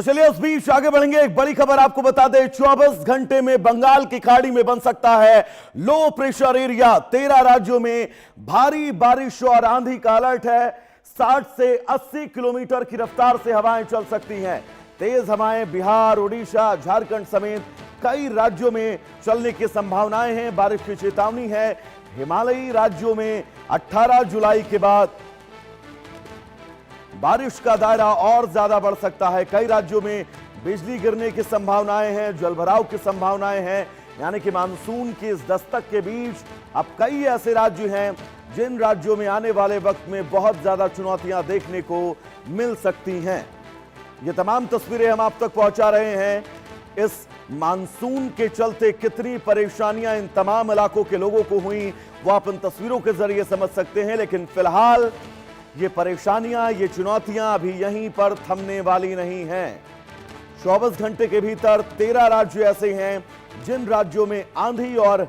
तो चलिए उस बीच आगे बढ़ेंगे। एक बड़ी खबर आपको बता दें, 24 घंटे में बंगाल की खाड़ी में बन सकता है लो प्रेशर एरिया। 13 राज्यों में भारी बारिश और आंधी का अलर्ट है। 60 से 80 किलोमीटर की रफ्तार से हवाएं चल सकती हैं। तेज हवाएं बिहार, उड़ीसा, झारखंड समेत कई राज्यों में चलने की संभावनाएं हैं। बारिश की चेतावनी है। हिमालयी राज्यों में 18 जुलाई के बाद बारिश का दायरा और ज्यादा बढ़ सकता है। कई राज्यों में बिजली गिरने की संभावनाएं हैं, जलभराव की संभावनाएं हैं। यानी कि मानसून की इस दस्तक के बीच अब कई ऐसे राज्य हैं जिन राज्यों में आने वाले वक्त में बहुत ज्यादा चुनौतियां देखने को मिल सकती हैं। ये तमाम तस्वीरें हम आप तक पहुंचा रहे हैं। इस मानसून के चलते कितनी परेशानियां इन तमाम इलाकों के लोगों को हुई वो आप इन तस्वीरों के जरिए समझ सकते हैं। लेकिन फिलहाल ये परेशानियां, ये चुनौतियां अभी यहीं पर थमने वाली नहीं हैं। 24 घंटे के भीतर 13 राज्य ऐसे हैं जिन राज्यों में आंधी और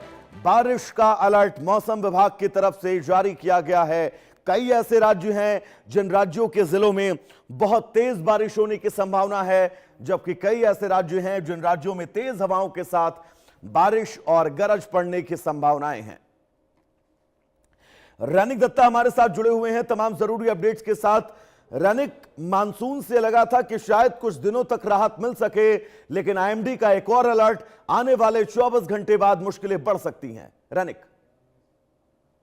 बारिश का अलर्ट मौसम विभाग की तरफ से जारी किया गया है। कई ऐसे राज्य हैं जिन राज्यों के जिलों में बहुत तेज बारिश होने की संभावना है, जबकि कई ऐसे राज्य हैं जिन राज्यों में तेज हवाओं के साथ बारिश और गरज पड़ने की संभावनाएं हैं। रैनिक दत्ता हमारे साथ जुड़े हुए हैं तमाम जरूरी अपडेट्स के साथ। रैनिक, मानसून से लगा था कि शायद कुछ दिनों तक राहत मिल सके, लेकिन आईएमडी का एक और अलर्ट, आने वाले 24 घंटे बाद मुश्किलें बढ़ सकती हैं। रैनिक।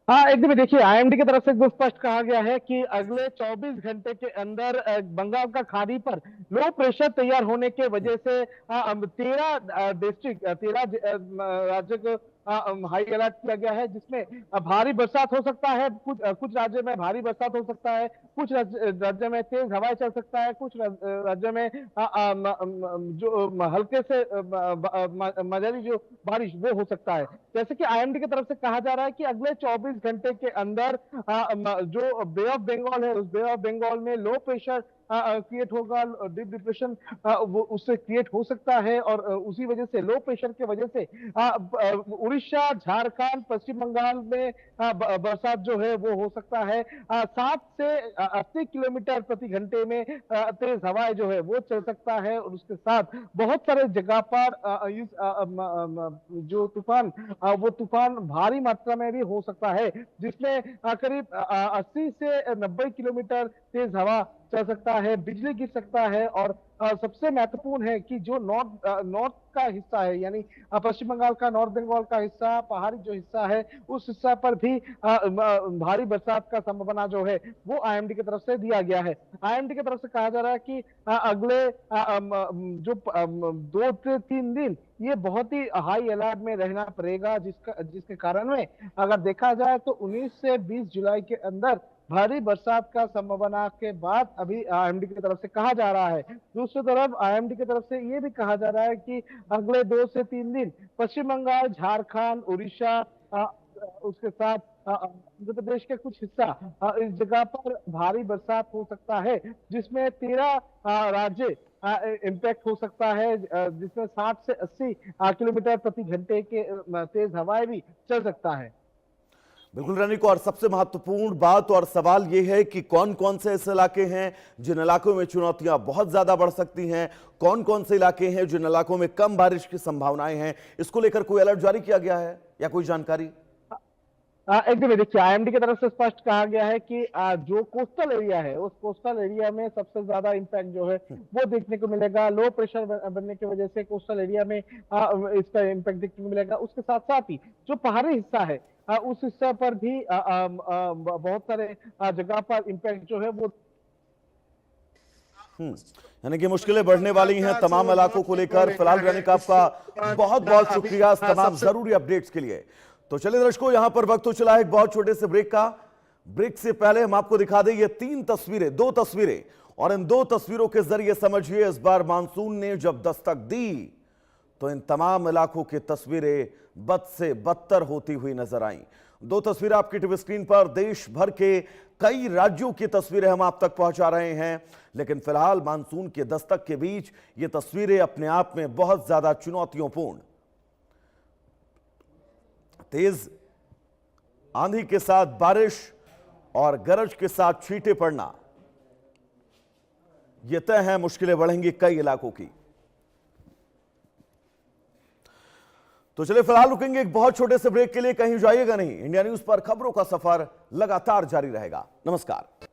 हाँ, एकदम देखिए, आईएमडी की तरफ से एकदम स्पष्ट कहा गया है कि अगले 24 घंटे के अंदर बंगाल का खाड़ी पर लो प्रेशर तैयार होने के वजह से 13 डिस्ट्रिक्ट, 13 राज्य को हाई अलर्ट किया गया है, जिसमें भारी बरसात हो सकता है। कुछ राज्यों में भारी बरसात हो सकता है, कुछ राज्यों में तेज हवाएं चल सकता है, कुछ राज्यों में जो हल्के से मध्यम जो बारिश वो हो सकता है। जैसे कि आईएमडी की तरफ से कहा जा रहा है कि अगले 24 घंटे के अंदर जो बे ऑफ बंगाल है, उस बे ऑफ बंगाल में लो प्रेशर क्रिएट होगा, डीप डिप्रेशन वो उससे क्रिएट हो सकता है, और उसी वजह से लो प्रेशर की वजह से उड़ीसा, झारखंड, पश्चिम बंगाल में बरसात जो है वो हो सकता है। 60 से 80 किलोमीटर प्रति घंटे में तेज हवाएं जो है वो चल सकता है, और उसके साथ बहुत सारे जगह पर जो तूफान वो तूफान भारी मात्रा में भी हो सकता है, जिसमें करीब 80 से 90 किलोमीटर तेज हवा चल सकता है, बिजली गिर सकता है। और सबसे महत्वपूर्ण है कि जो नॉर्थ का हिस्सा है, यानी पश्चिम बंगाल का, नॉर्थ बंगाल का हिस्सा, पहाड़ी जो हिस्सा है, उस हिस्सा पर भी भारी बरसात का संभावना जो है वो आईएमडी की तरफ से दिया गया है। आईएमडी की तरफ से कहा जा रहा है कि अगले जो 2 से 3 दिन ये बहुत ही हाई अलर्ट में रहना पड़ेगा, जिसके कारण में अगर देखा जाए तो 19 से 20 जुलाई के अंदर भारी बरसात का संभावना के बाद अभी आईएमडी की तरफ से कहा जा रहा है। दूसरी तरफ आईएमडी की तरफ से ये भी कहा जा रहा है कि अगले 2 से 3 दिन पश्चिम बंगाल, झारखंड, उड़ीसा, उसके साथ आंध्र प्रदेश के कुछ हिस्सा, इस जगह पर भारी बरसात हो सकता है, जिसमें 13 राज्य इम्पैक्ट हो सकता है, जिसमें 60 से 80 किलोमीटर प्रति घंटे के तेज हवाएं भी चल सकता है। बिल्कुल रनिक, और सबसे महत्वपूर्ण बात और सवाल यह है कि कौन कौन से ऐसे इलाके हैं जिन इलाकों में चुनौतियां बहुत ज्यादा बढ़ सकती हैं, कौन कौन से इलाके हैं जिन इलाकों में कम बारिश की संभावनाएं हैं। इसको लेकर कोई अलर्ट जारी किया गया है या कोई जानकारी? एकदम देखिए, आईएमडी की तरफ से स्पष्ट कहा गया है कि जो कोस्टल एरिया है, उस कोस्टल एरिया में सबसे ज्यादा इम्पैक्ट जो है वो देखने को मिलेगा। लो प्रेशर बनने की वजह से कोस्टल एरिया में इसका इम्पैक्ट देखने को मिलेगा। उसके साथ साथ ही जो पहाड़ी हिस्सा है, उस हिस्सा पर भी बहुत सारे जगह पर इम्पैक्ट जो है वो यानी कि मुश्किलें बढ़ने वाली हैं तमाम इलाकों को लेकर। फिलहाल रनिक, आपका बहुत बहुत शुक्रिया तमाम जरूरी अपडेट्स के लिए। तो चलिए दर्शकों, यहां पर वक्त तो चला है एक बहुत छोटे से ब्रेक का। ब्रेक से पहले हम आपको दिखा दें ये 3 तस्वीरें, 2 तस्वीरें, और इन 2 तस्वीरों के जरिए समझिए इस बार मानसून ने जब दस्तक दी तो इन तमाम इलाकों की तस्वीरें बद से बदतर होती हुई नजर आईं। 2 तस्वीरें आपकी टीवी स्क्रीन पर, देश भर के कई राज्यों की तस्वीरें हम आप तक पहुंचा रहे हैं। लेकिन फिलहाल मानसून के दस्तक के बीच ये तस्वीरें अपने आप में बहुत ज्यादा चुनौतियोंपूर्ण। तेज आंधी के साथ बारिश और गरज के साथ छींटे पड़ना, ये तय है, मुश्किलें बढ़ेंगी कई इलाकों की। तो चलिए फिलहाल रुकेंगे एक बहुत छोटे से ब्रेक के लिए, कहीं जाइएगा नहीं। इंडिया न्यूज पर खबरों का सफर लगातार जारी रहेगा। नमस्कार।